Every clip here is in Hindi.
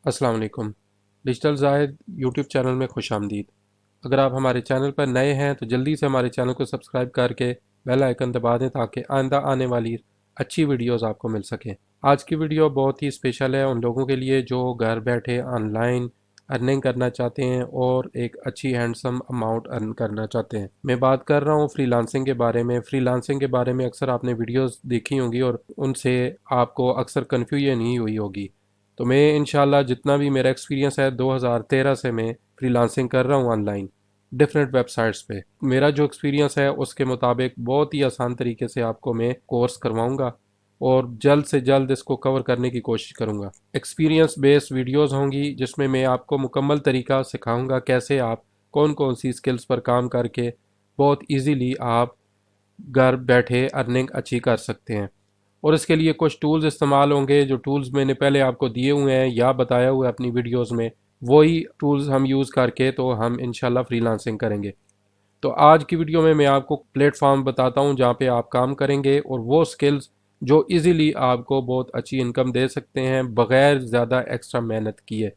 अस्सलाम वालेकुम। डिजिटल ज़ाहिद यूट्यूब चैनल में खुश आमदीद। अगर आप हमारे चैनल पर नए हैं तो जल्दी से हमारे चैनल को सब्सक्राइब करके बेल आइकन दबा दें ताकि आइंदा आने वाली अच्छी वीडियोस आपको मिल सकें। आज की वीडियो बहुत ही स्पेशल है उन लोगों के लिए जो घर बैठे ऑनलाइन अर्निंग करना चाहते हैं और एक अच्छी हैंडसम अमाउंट अर्न करना चाहते हैं। मैं बात कर रहा हूँ फ्रीलांसिंग के बारे में। फ्रीलांसिंग के बारे में अक्सर आपने वीडियोस देखी होंगी और उनसे आपको अक्सर कन्फ्यूजन ही हुई होगी। तो मैं इंशाल्लाह जितना भी मेरा एक्सपीरियंस है 2013 से मैं फ्रीलांसिंग कर रहा हूँ ऑनलाइन डिफरेंट वेबसाइट्स पे। मेरा जो एक्सपीरियंस है उसके मुताबिक बहुत ही आसान तरीके से आपको मैं कोर्स करवाऊँगा और जल्द से जल्द इसको कवर करने की कोशिश करूँगा। एक्सपीरियंस बेस्ड वीडियोस होंगी जिसमें मैं आपको मुकम्मल तरीका सिखाऊँगा कैसे आप कौन कौन सी स्किल्स पर काम करके बहुत ईजीली आप घर बैठे अर्निंग अच्छी कर सकते हैं। और इसके लिए कुछ टूल्स इस्तेमाल होंगे जो टूल्स मैंने पहले आपको दिए हुए हैं या बताया हुआ है अपनी वीडियोस में। वही टूल्स हम यूज़ करके तो हम इंशाल्लाह फ्रीलांसिंग करेंगे। तो आज की वीडियो में मैं आपको प्लेटफॉर्म बताता हूँ जहाँ पे आप काम करेंगे और वो स्किल्स जो इजीली आपको बहुत अच्छी इनकम दे सकते हैं बग़ैर ज़्यादा एक्स्ट्रा मेहनत किए।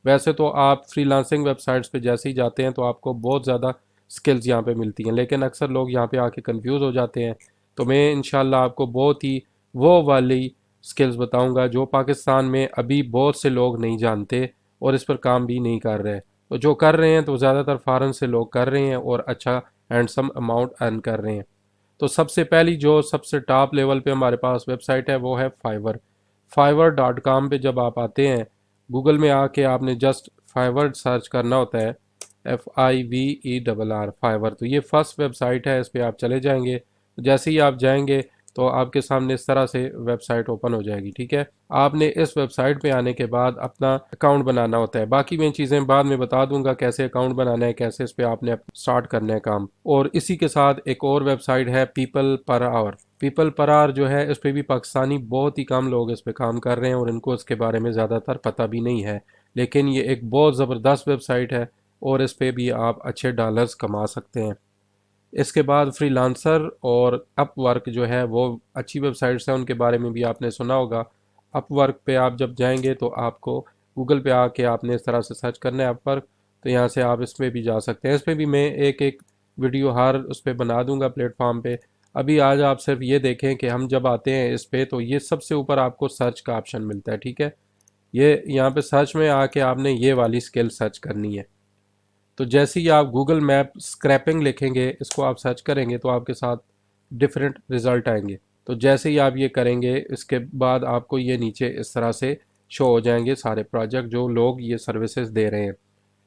वैसे तो आप फ्रीलांसिंग वेबसाइट्स पे जैसे ही जाते हैं तो आपको बहुत ज़्यादा स्किल्स यहाँ पे मिलती हैं, लेकिन अक्सर लोग यहाँ पे आके कंफ्यूज हो जाते हैं। तो मैं इंशाल्लाह आपको बहुत ही वो वाली स्किल्स बताऊंगा जो पाकिस्तान में अभी बहुत से लोग नहीं जानते और इस पर काम भी नहीं कर रहे। तो जो कर रहे हैं तो ज़्यादातर फ़ॉरेन से लोग कर रहे हैं और अच्छा हैंडसम अमाउंट अर्न कर रहे हैं। तो सबसे पहली जो सबसे टॉप लेवल पे हमारे पास वेबसाइट है वो है फाइवर। fiverr.com पे जब आप आते हैं गूगल में आके आपने जस्ट फाइवर सर्च करना होता है, FIVERR फाइवर। तो ये फर्स्ट वेबसाइट है, इस पर आप चले जाएंगे। तो जैसे ही आप जाएंगे तो आपके सामने इस तरह से वेबसाइट ओपन हो जाएगी। ठीक है, आपने इस वेबसाइट पे आने के बाद अपना अकाउंट बनाना होता है। बाकी मैं चीज़ें बाद में बता दूंगा कैसे अकाउंट बनाना है, कैसे इस पे आपने स्टार्ट करना है काम। और इसी के साथ एक और वेबसाइट है people per hour. People per hour जो है इस पे भी पाकिस्तानी बहुत ही कम लोग इस पे काम कर रहे हैं और इनको इसके बारे में ज़्यादातर पता भी नहीं है, लेकिन ये एक बहुत ज़बरदस्त वेबसाइट है और इस पे भी आप अच्छे डॉलर्स कमा सकते हैं। इसके बाद फ्रीलांसर और अपवर्क जो है वो अच्छी वेबसाइट्स हैं, उनके बारे में भी आपने सुना होगा। अपवर्क पे आप जब जाएंगे तो आपको गूगल पे आके आपने इस तरह से सर्च करना है अपवर्क। तो यहाँ से आप इसमें भी जा सकते हैं। इसमें भी मैं एक एक वीडियो हर उस पर बना दूंगा प्लेटफॉर्म पे। अभी आज आप सिर्फ ये देखें कि हम जब आते हैं इस पे तो ये सबसे ऊपर आपको सर्च का ऑप्शन मिलता है। ठीक है, ये यहाँ पे सर्च में आके आपने ये वाली स्किल सर्च करनी है। तो जैसे ही आप गूगल मैप स्क्रैपिंग लिखेंगे, इसको आप सर्च करेंगे तो आपके साथ डिफरेंट रिज़ल्ट आएंगे। तो जैसे ही आप ये करेंगे इसके बाद आपको ये नीचे इस तरह से शो हो जाएंगे सारे प्रोजेक्ट जो लोग ये सर्विसेज दे रहे हैं।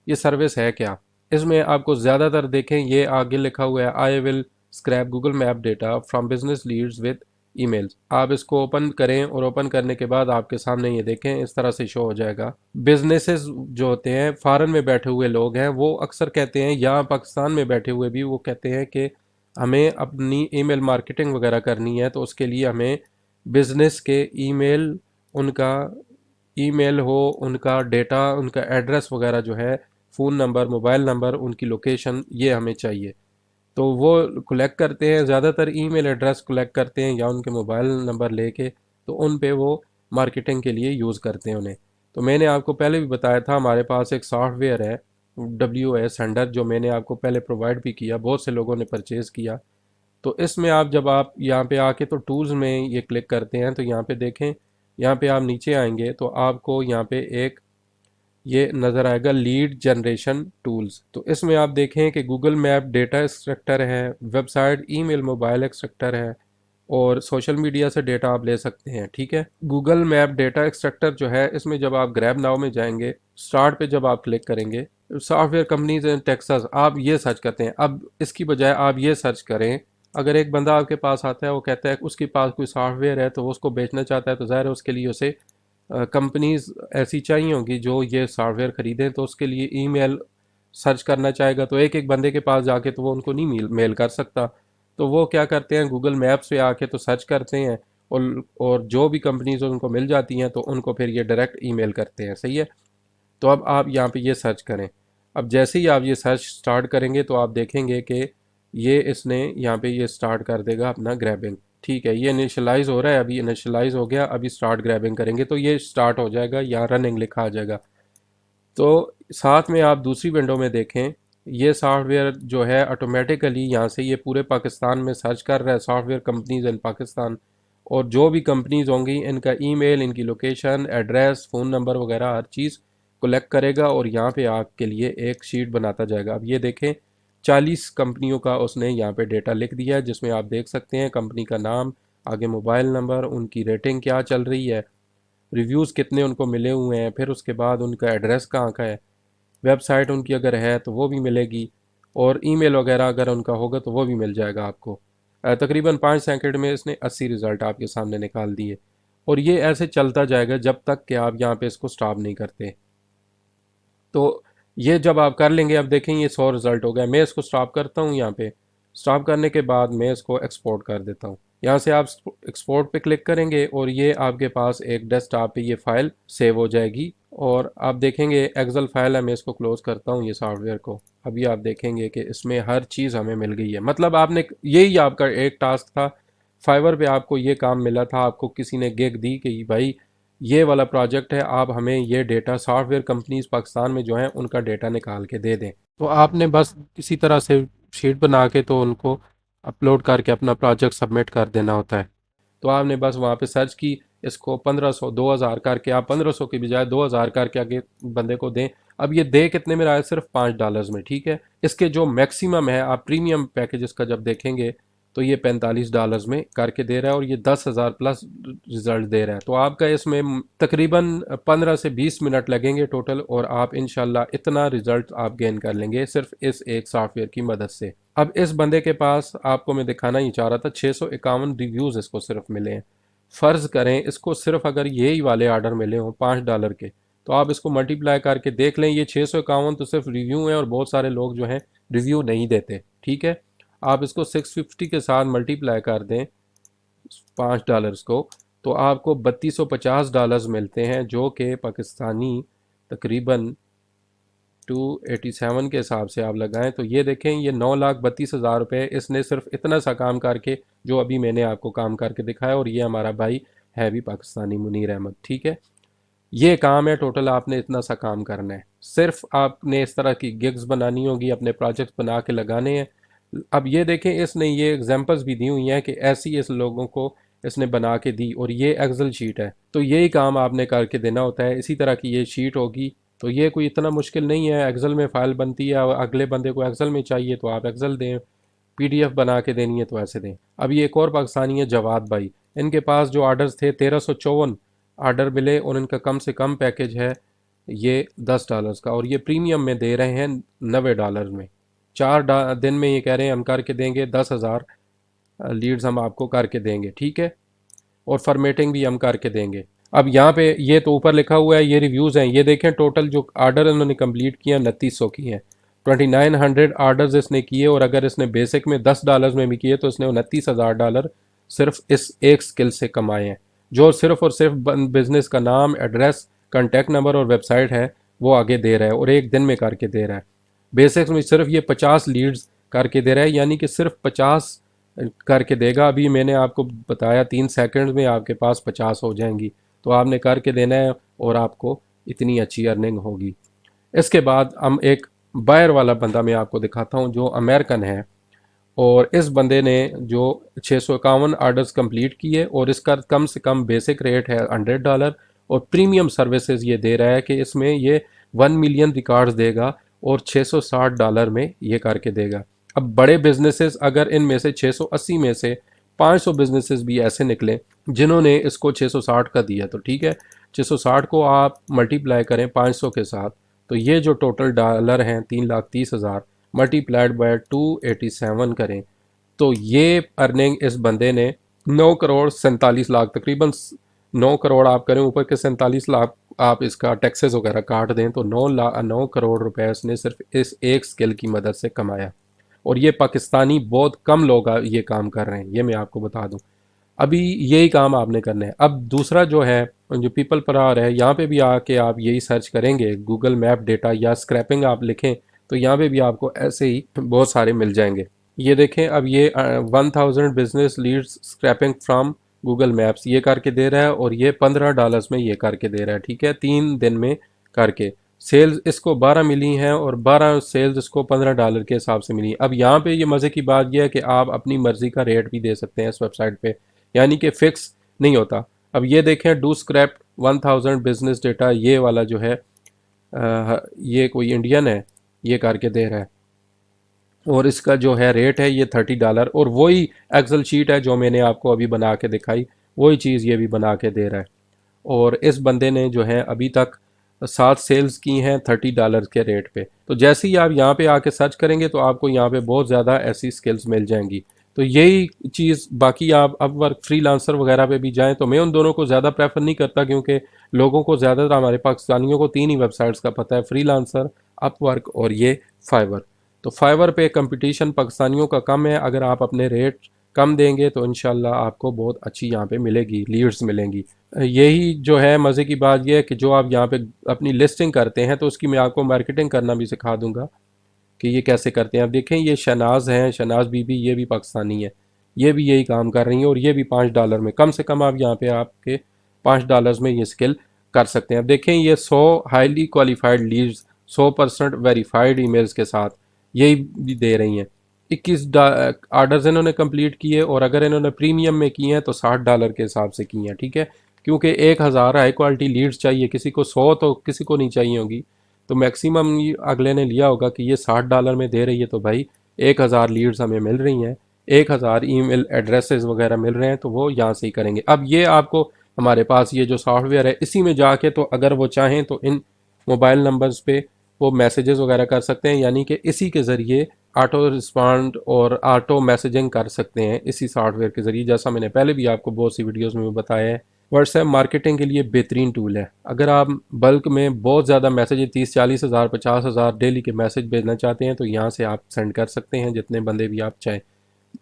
ये सर्विस है क्या, इसमें आपको ज़्यादातर देखें ये आगे लिखा हुआ है I will scrape Google map data from business leads with emails. आप इसको ओपन करें और ओपन करने के बाद आपके सामने ये देखें इस तरह से शो हो जाएगा। बिजनेसेस जो होते हैं फॉरेन में बैठे हुए लोग हैं वो अक्सर कहते हैं, या पाकिस्तान में बैठे हुए भी वो कहते हैं कि हमें अपनी ईमेल मार्केटिंग वगैरह करनी है तो उसके लिए हमें बिजनेस के ईमेल, उनका ईमेल हो, उनका डेटा, उनका एड्रेस वगैरह जो है, फ़ोन नंबर, मोबाइल नंबर, उनकी लोकेशन, ये हमें चाहिए। तो वो कलेक्ट करते हैं, ज़्यादातर ईमेल एड्रेस कलेक्ट करते हैं या उनके मोबाइल नंबर लेके तो उन पे वो मार्केटिंग के लिए यूज़ करते हैं उन्हें। तो मैंने आपको पहले भी बताया था हमारे पास एक सॉफ्टवेयर है WA सेंडर जो मैंने आपको पहले प्रोवाइड भी किया, बहुत से लोगों ने परचेज़ किया। तो इसमें आप जब आप यहाँ पे आके तो टूल्स में ये क्लिक करते हैं तो यहाँ पे देखें, यहाँ पे आप नीचे आएंगे तो आपको यहाँ पे एक ये नज़र आएगा लीड जनरेशन टूल्स। तो इसमें आप देखें कि गूगल मैप डेटा एक्सट्रैक्टर है, वेबसाइट ईमेल मोबाइल एक्सट्रैक्टर है और सोशल मीडिया से डेटा आप ले सकते हैं। ठीक है, गूगल मैप डेटा एक्सट्रैक्टर जो है इसमें जब आप ग्रैब नाउ में जाएंगे, स्टार्ट पे जब आप क्लिक करेंगे, सॉफ्टवेयर कंपनीज इन टेक्सास आप ये सर्च करते हैं। अब इसकी बजाय आप ये सर्च करें, अगर एक बंदा आपके पास आता है वो कहता है उसके पास कोई सॉफ्टवेयर है तो वो उसको बेचना चाहता है तो ज़ाहिर है उसके लिए उसे कंपनीज ऐसी चाहिए होंगी जो ये सॉफ्टवेयर ख़रीदें, तो उसके लिए ईमेल सर्च करना चाहेगा तो एक एक बंदे के पास जाके तो वो उनको नहीं मेल कर सकता। तो वो क्या करते हैं गूगल मैप्स पे आके तो सर्च करते हैं और जो भी कंपनीज उनको मिल जाती हैं तो उनको फिर ये डायरेक्ट ईमेल करते हैं। सही है, तो अब आप यहाँ पे ये सर्च करें। अब जैसे ही आप ये सर्च स्टार्ट करेंगे तो आप देखेंगे कि ये इसने यहाँ पे ये स्टार्ट कर देगा अपना ग्रैबिंग। ठीक है, ये इनिशियलाइज हो रहा है, अभी इनिशियलाइज हो गया, अभी स्टार्ट ग्रैबिंग करेंगे तो ये स्टार्ट हो जाएगा, या रनिंग लिखा आ जाएगा। तो साथ में आप दूसरी विंडो में देखें, ये सॉफ्टवेयर जो है ऑटोमेटिकली यहाँ से ये पूरे पाकिस्तान में सर्च कर रहा है, सॉफ्टवेयर कंपनीज इन पाकिस्तान, और जो भी कंपनीज होंगी इनका ईमेल, इनकी लोकेशन, एड्रेस, फ़ोन नंबर वगैरह हर चीज़ कलेक्ट करेगा और यहाँ पे आपके लिए एक शीट बनाता जाएगा। अब ये देखें, 40 कंपनियों का उसने यहाँ पे डेटा लिख दिया है, जिसमें आप देख सकते हैं कंपनी का नाम, आगे मोबाइल नंबर, उनकी रेटिंग क्या चल रही है, रिव्यूज़ कितने उनको मिले हुए हैं, फिर उसके बाद उनका एड्रेस कहाँ का है, वेबसाइट उनकी अगर है तो वो भी मिलेगी, और ईमेल वगैरह अगर उनका होगा तो वो भी मिल जाएगा आपको। तकरीबन 5 सेकंड में इसने 80 रिज़ल्ट आपके सामने निकाल दिए, और ये ऐसे चलता जाएगा जब तक कि आप यहाँ पे इसको स्टॉप नहीं करते। तो ये जब आप कर लेंगे, अब देखें ये 100 रिज़ल्ट हो गया, मैं इसको स्टॉप करता हूँ यहाँ पे। स्टॉप करने के बाद मैं इसको एक्सपोर्ट कर देता हूँ। यहाँ से आप एक्सपोर्ट पे क्लिक करेंगे और ये आपके पास एक डेस्कटॉप पे ये फ़ाइल सेव हो जाएगी, और आप देखेंगे एक्सेल फाइल है। मैं इसको क्लोज़ करता हूँ ये सॉफ्टवेयर को। अभी आप देखेंगे कि इसमें हर चीज़ हमें मिल गई है, मतलब आपने, यही आपका एक टास्क था। फाइवर पे आपको ये काम मिला था, आपको किसी ने गिग दी कि भाई ये वाला प्रोजेक्ट है, आप हमें ये डेटा सॉफ्टवेयर कंपनीज पाकिस्तान में जो हैं उनका डेटा निकाल के दे दें। तो आपने बस किसी तरह से शीट बना के तो उनको अपलोड करके अपना प्रोजेक्ट सबमिट कर देना होता है। तो आपने बस वहाँ पे सर्च की, इसको 1500 2000 करके, आप 1500 की बजाय 2000 करके आगे बंदे को दें। अब ये दे कितने में रहा है? सिर्फ $5 में। ठीक है, इसके जो मैक्सिमम है, आप प्रीमियम पैकेजेस का जब देखेंगे तो ये $45 में करके दे रहा है, और ये 10,000 प्लस रिजल्ट दे रहा है। तो आपका इसमें तकरीबन 15 से 20 मिनट लगेंगे टोटल, और आप इंशाल्लाह इतना रिजल्ट आप गेन कर लेंगे सिर्फ इस एक सॉफ्टवेयर की मदद से। अब इस बंदे के पास, आपको मैं दिखाना ही चाह रहा था, 651 रिव्यूज़ इसको सिर्फ मिले हैं। फ़र्ज़ करें इसको सिर्फ अगर यही वाले आर्डर मिले हों $5 के, तो आप इसको मल्टीप्लाई करके देख लें, ये 651 तो सिर्फ रिव्यू हैं, और बहुत सारे लोग जो हैं रिव्यू नहीं देते। ठीक है, आप इसको 650 के साथ मल्टीप्लाई कर दें $5 को, तो आपको $3250 मिलते हैं, जो कि पाकिस्तानी तकरीबन 287 के हिसाब से आप लगाएं तो ये देखें, ये 9,32,000 रुपये इसने सिर्फ इतना सा काम करके, जो अभी मैंने आपको काम करके दिखाया। और ये हमारा भाई है भी पाकिस्तानी, मुनीर अहमद। ठीक है, ये काम है टोटल, आपने इतना सा काम करना है। सिर्फ आपने इस तरह की गिग्स बनानी होगी, अपने प्रोजेक्ट बना के लगाने हैं। अब ये देखें, इसने ये एग्जांपल्स भी दी हुई हैं कि ऐसी इस लोगों को इसने बना के दी, और ये एक्सेल शीट है। तो यही काम आपने करके देना होता है। इसी तरह की ये शीट होगी, तो ये कोई इतना मुश्किल नहीं है। एक्सेल में फ़ाइल बनती है, अगले बंदे को एक्सेल में चाहिए तो आप एक्सेल दें, पीडीएफ बना के देनी है तो ऐसे दें। अब ये एक और पाकिस्तानी है, जवाद भाई। इनके पास जो आर्डर्स थे 1354 आर्डर मिले, और इनका कम से कम पैकेज है ये $10 का, और ये प्रीमियम में दे रहे हैं $90 में। 4 दिन में ये कह रहे हैं हम करके देंगे 10,000 लीड्स हम आपको करके देंगे। ठीक है, और फॉर्मेटिंग भी हम करके देंगे। अब यहाँ पे ये तो ऊपर लिखा हुआ है, ये रिव्यूज़ हैं। ये देखें टोटल जो आर्डर इन्होंने कंप्लीट किए 2900 किए हैं, 2900 आर्डर्स इसने किए, और अगर इसने बेसिक में $10 में भी किए तो इसने $29,000 सिर्फ इस एक स्किल से कमाए हैं, जो सिर्फ और सिर्फ बिजनेस का नाम, एड्रेस, कॉन्टैक्ट नंबर और वेबसाइट है वो आगे दे रहा है, और एक दिन में करके दे रहा है। बेसिक्स में सिर्फ ये 50 लीड्स करके दे रहा है, यानी कि सिर्फ 50 करके देगा। अभी मैंने आपको बताया 3 सेकंड में आपके पास 50 हो जाएंगी, तो आपने करके देना है और आपको इतनी अच्छी अर्निंग होगी। इसके बाद हम एक बायर वाला बंदा मैं आपको दिखाता हूँ, जो अमेरिकन है, और इस बंदे ने जो 651 आर्डर्स कंप्लीट किए, और इसका कम से कम बेसिक रेट है $100, और प्रीमियम सर्विसेज ये दे रहा है कि इसमें ये 1 मिलियन रिकॉर्ड्स देगा, और $660 में ये करके देगा। अब बड़े बिजनेसेस, अगर इनमें से 680 में से 500 बिजनेसेस भी ऐसे निकले जिन्होंने इसको 660 का दिया, तो ठीक है, 660 को आप मल्टीप्लाई करें 500 के साथ, तो ये जो टोटल डॉलर हैं 3,30,000 मल्टीप्लाइड बाय 287 करें, तो ये अर्निंग इस बंदे ने 9,47,00,000, तकरीबन 9 करोड़ आप करें ऊपर के 47 लाख आप इसका टैक्सेस वगैरह काट दें, तो 9 करोड़ रुपए इसने सिर्फ इस एक स्किल की मदद से कमाया। और ये पाकिस्तानी बहुत कम लोग ये काम कर रहे हैं, ये मैं आपको बता दूं। अभी यही काम आपने करना है। अब दूसरा जो है, जो पीपल पर आ रहा है, यहाँ पे भी आके आप यही सर्च करेंगे, गूगल मैप डेटा या स्क्रैपिंग आप लिखें, तो यहाँ पे भी आपको ऐसे ही बहुत सारे मिल जाएंगे। ये देखें अब ये 1000 business leads scraping from Google maps ये करके दे रहा है, और ये $15 में ये करके दे रहा है, ठीक है, 3 दिन में करके। सेल्स इसको 12 मिली हैं, और 12 सेल्स इसको $15 के हिसाब से मिली। अब यहाँ पे ये मज़े की बात यह है कि आप अपनी मर्ज़ी का रेट भी दे सकते हैं इस वेबसाइट पे, यानी कि फ़िक्स नहीं होता। अब ये देखें, डू स्क्रैप 1000 बिजनेस डेटा, ये वाला जो है ये कोई इंडियन है, ये करके दे रहा है, और इसका जो है रेट है ये $30, और वही एक्सेल शीट है जो मैंने आपको अभी बना के दिखाई, वही चीज़ ये भी बना के दे रहा है। और इस बंदे ने जो है अभी तक 7 सेल्स की हैं $30 के रेट पे। तो जैसे ही आप यहाँ पे आके सर्च करेंगे तो आपको यहाँ पे बहुत ज़्यादा ऐसी स्किल्स मिल जाएंगी। तो यही चीज़, बाकी आप अपवर्क फ्रीलांसर वगैरह पे भी जाएं, तो मैं उन दोनों को ज़्यादा प्रेफर नहीं करता, क्योंकि लोगों को ज़्यादातर हमारे पाकिस्तानियों को 3 ही वेबसाइट्स का पता है, फ्रीलांसर, अपवर्क और ये फाइवर। तो फाइवर पे कंपटीशन पाकिस्तानियों का कम है, अगर आप अपने रेट कम देंगे तो इंशाल्लाह आपको बहुत अच्छी यहाँ पे मिलेगी, लीड्स मिलेंगी। यही जो है मज़े की बात यह है कि जो आप यहाँ पे अपनी लिस्टिंग करते हैं तो उसकी मैं आपको मार्केटिंग करना भी सिखा दूंगा कि ये कैसे करते हैं। आप देखें, ये शहनाज हैं, शहनाज बीबी, ये भी पाकिस्तानी है, ये भी यही काम कर रही हैं, और ये भी $5 में, कम से कम आप यहाँ पे आपके $5 में ये स्किल कर सकते हैं। अब देखें, ये 100 highly qualified leads 100% verified emails के साथ यही भी दे रही हैं। 21 आर्डर्स इन्होंने कंप्लीट किए, और अगर इन्होंने प्रीमियम में किए हैं तो $60 के हिसाब से किए हैं, ठीक है, क्योंकि 1000 हाई क्वालिटी लीड्स चाहिए, किसी को 100 तो किसी को नहीं चाहिए होगी। तो मैक्सिमम अगले ने लिया होगा कि ये $60 में दे रही है, तो भाई 1000 लीड्स हमें मिल रही हैं, 1000 ईमेल एड्रेसेस वगैरह मिल रहे हैं, तो वो यहाँ से ही करेंगे। अब ये आपको हमारे पास ये जो सॉफ्टवेयर है इसी में जाके, तो अगर वो चाहें तो इन मोबाइल नंबर्स पे वो मैसेजेस वगैरह कर सकते हैं, यानी कि इसी के ज़रिए ऑटो रिस्पॉन्ड और ऑटो मैसेजिंग कर सकते हैं इसी सॉफ्टवेयर के ज़रिए, जैसा मैंने पहले भी आपको बहुत सी वीडियोज़ में बताया है। व्हाट्सएप मार्केटिंग के लिए बेहतरीन टूल है। अगर आप बल्क में बहुत ज़्यादा मैसेज 30-40 हज़ार 50,000 डेली के मैसेज भेजना चाहते हैं तो यहाँ से आप सेंड कर सकते हैं जितने बंदे भी आप चाहें।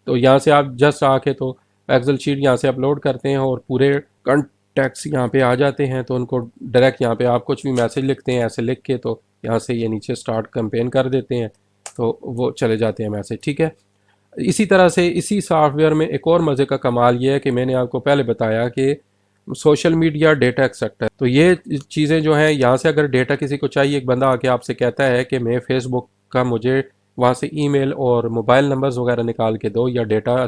तो यहाँ से आप जस्ट आके तो एक्सेल शीट यहाँ से अपलोड करते हैं, और पूरे कॉन्टैक्ट्स यहाँ पे आ जाते हैं, तो उनको डायरेक्ट यहाँ पे आप कुछ भी मैसेज लिखते हैं ऐसे लिख के, तो यहाँ से ये नीचे स्टार्ट कैंपेन कर देते हैं, तो वो चले जाते हैं मैसेज, ठीक है। इसी तरह से इसी सॉफ्टवेयर में एक और मज़े का कमाल ये है कि मैंने आपको पहले बताया कि सोशल मीडिया डेटा एक्सेक्टर, तो ये चीज़ें जो हैं यहाँ से अगर डेटा किसी को चाहिए, एक बंदा आके आपसे कहता है कि मैं फेसबुक का, मुझे वहाँ से ईमेल और मोबाइल नंबर्स वगैरह निकाल के दो, या डेटा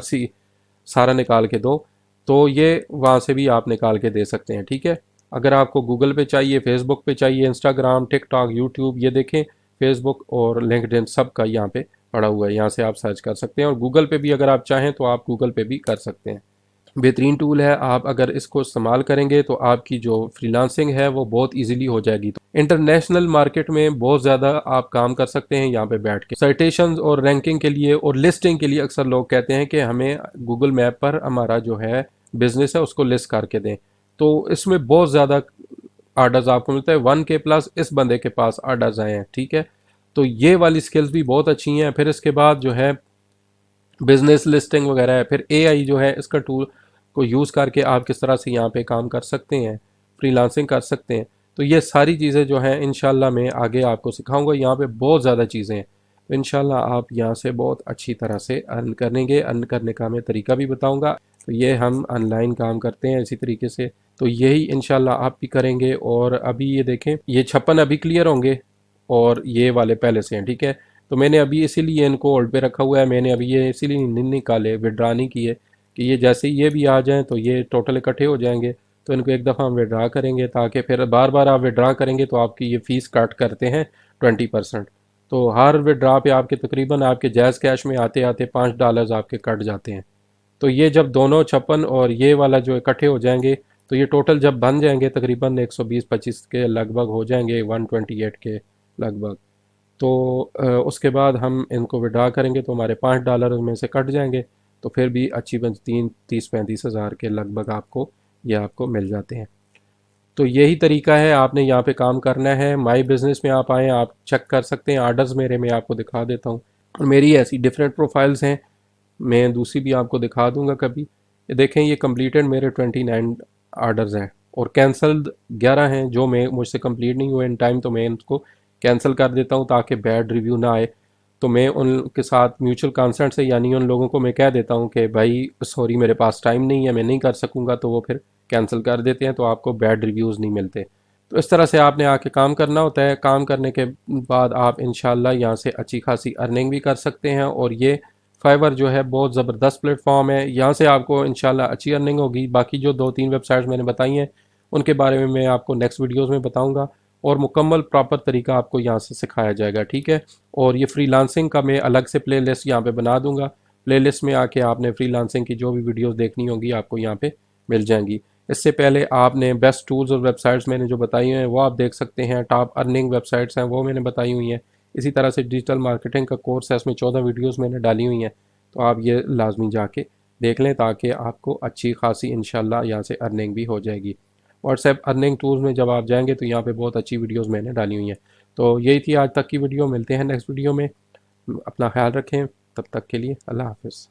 सारा निकाल के दो, तो ये वहाँ से भी आप निकाल के दे सकते हैं, ठीक है। अगर आपको गूगल पे चाहिए, फेसबुक पे चाहिए, इंस्टाग्राम, टिकटॉक, यूट्यूब, ये देखें फेसबुक और लिंक्डइन सब का यहाँ पे पड़ा हुआ है, यहाँ से आप सर्च कर सकते हैं, और गूगल पे भी अगर आप चाहें तो आप गूगल पे भी कर सकते हैं। बेहतरीन टूल है, आप अगर इसको इस्तेमाल करेंगे तो आपकी जो फ्रीलांसिंग है वो बहुत इजीली हो जाएगी। तो इंटरनेशनल मार्केट में बहुत ज़्यादा आप काम कर सकते हैं यहाँ पे बैठ के। साइटेशंस और रैंकिंग के लिए और लिस्टिंग के लिए अक्सर लोग कहते हैं कि हमें गूगल मैप पर हमारा जो है बिजनेस है उसको लिस्ट करके दें, तो इसमें बहुत ज़्यादा आर्डर्स आपको मिलता है। 1K प्लस इस बंदे के पास आर्डर्स आए हैं, ठीक है। तो ये वाली स्किल्स भी बहुत अच्छी हैं। फिर इसके बाद जो है बिजनेस लिस्टिंग वगैरह है। फिर एआई जो है इसका टूल को यूज़ करके आप किस तरह से यहाँ पे काम कर सकते हैं, फ्रीलांसिंग कर सकते हैं। तो ये सारी चीज़ें जो हैं इंशाल्लाह मैं आगे आपको सिखाऊंगा। यहाँ पे बहुत ज़्यादा चीज़ें हैं, तो इंशाल्लाह आप यहाँ से बहुत अच्छी तरह से अर्न करेंगे। अर्न करने का मैं तरीका भी बताऊँगा। तो ये हम ऑनलाइन काम करते हैं इसी तरीके से, तो यही इंशाल्लाह आप भी करेंगे। और अभी ये देखें, ये 56 अभी क्लियर होंगे और ये वाले पहले से हैं, ठीक है। तो मैंने अभी इसीलिए इनको होल्ड पे रखा हुआ है। मैंने अभी ये इसीलिए नहीं निकाले, विड्रा नहीं किए, कि ये जैसे ही ये भी आ जाएं तो ये टोटल इकट्ठे हो जाएंगे, तो इनको एक दफ़ा हम विड्रा करेंगे, ताकि फिर बार बार आप विड्रा करेंगे तो आपकी ये फ़ीस कट करते हैं 20%। तो हर विड्रा पे आपके तकरीबन आपके जायज़ कैश में आते आते $5 आपके कट जाते हैं। तो ये जब दोनों 56 और ये वाला जो इकट्ठे हो जाएंगे, तो ये टोटल जब बन जाएंगे तकरीबन 120-25 के लगभग हो जाएंगे, 128 के लगभग। तो उसके बाद हम इनको विड्रा करेंगे तो हमारे $5 में से कट जाएंगे, तो फिर भी अच्छी बन 30-35 हज़ार के लगभग आपको ये आपको मिल जाते हैं। तो यही तरीका है, आपने यहाँ पे काम करना है। माई बिज़नेस में आप आएँ, आप चेक कर सकते हैं आर्डर्स मेरे, मैं आपको दिखा देता हूँ। और मेरी ऐसी डिफरेंट प्रोफाइल्स हैं, मैं दूसरी भी आपको दिखा दूंगा कभी। ये देखें, ये कंप्लीटेड मेरे 29 आर्डर्स हैं, और कैंसल्ड 11 हैं जो मैं मुझसे कंप्लीट नहीं हुए इन टाइम, तो मैं इनको कैंसिल कर देता हूँ ताकि बैड रिव्यू ना आए। तो मैं उनके साथ म्यूचुअल कंसेंट से, यानी उन लोगों को मैं कह देता हूँ कि भाई सॉरी मेरे पास टाइम नहीं है, मैं नहीं कर सकूँगा, तो वो फिर कैंसिल कर देते हैं, तो आपको बैड रिव्यूज़ नहीं मिलते। तो इस तरह से आपने आके काम करना होता है। काम करने के बाद आप इंशाल्लाह यहाँ से अच्छी खासी अर्निंग भी कर सकते हैं। और ये फाइवर जो है बहुत ज़बरदस्त प्लेटफॉर्म है, यहाँ से आपको इंशाल्लाह अच्छी अर्निंग होगी। बाकी जो 2-3 वेबसाइट्स मैंने बताई हैं उनके बारे में मैं आपको नेक्स्ट वीडियोज़ में बताऊँगा, और मुकम्मल प्रॉपर तरीका आपको यहाँ से सिखाया जाएगा, ठीक है। और ये फ्रीलांसिंग का मैं अलग से प्ले लिस्ट यहाँ पर बना दूँगा। प्ले लिस्ट में आके आपने फ्रीलांसिंग की जो भी वीडियोज़ देखनी होंगी आपको यहाँ पर मिल जाएंगी। इससे पहले आपने बेस्ट टूल्स और वेबसाइट्स मैंने जो बताई हैं वो आप देख सकते हैं। टॉप अर्निंग वेबसाइट्स हैं वो मैंने बताई हुई हैं। इसी तरह से डिजिटल मार्केटिंग का कोर्स है, इसमें 14 वीडियोस मैंने डाली हुई हैं, तो आप ये लाजमी जाके देख लें, ताकि आपको अच्छी खासी इंशाल्लाह यहाँ से अर्निंग भी हो जाएगी। व्हाट्सएप अर्निंग टूल्स में जब आप जाएंगे तो यहाँ पे बहुत अच्छी वीडियोस मैंने डाली हुई हैं। तो यही थी आज तक की वीडियो, मिलते हैं नेक्स्ट वीडियो में। अपना ख्याल रखें, तब तक के लिए अल्लाह हाफ़िज़।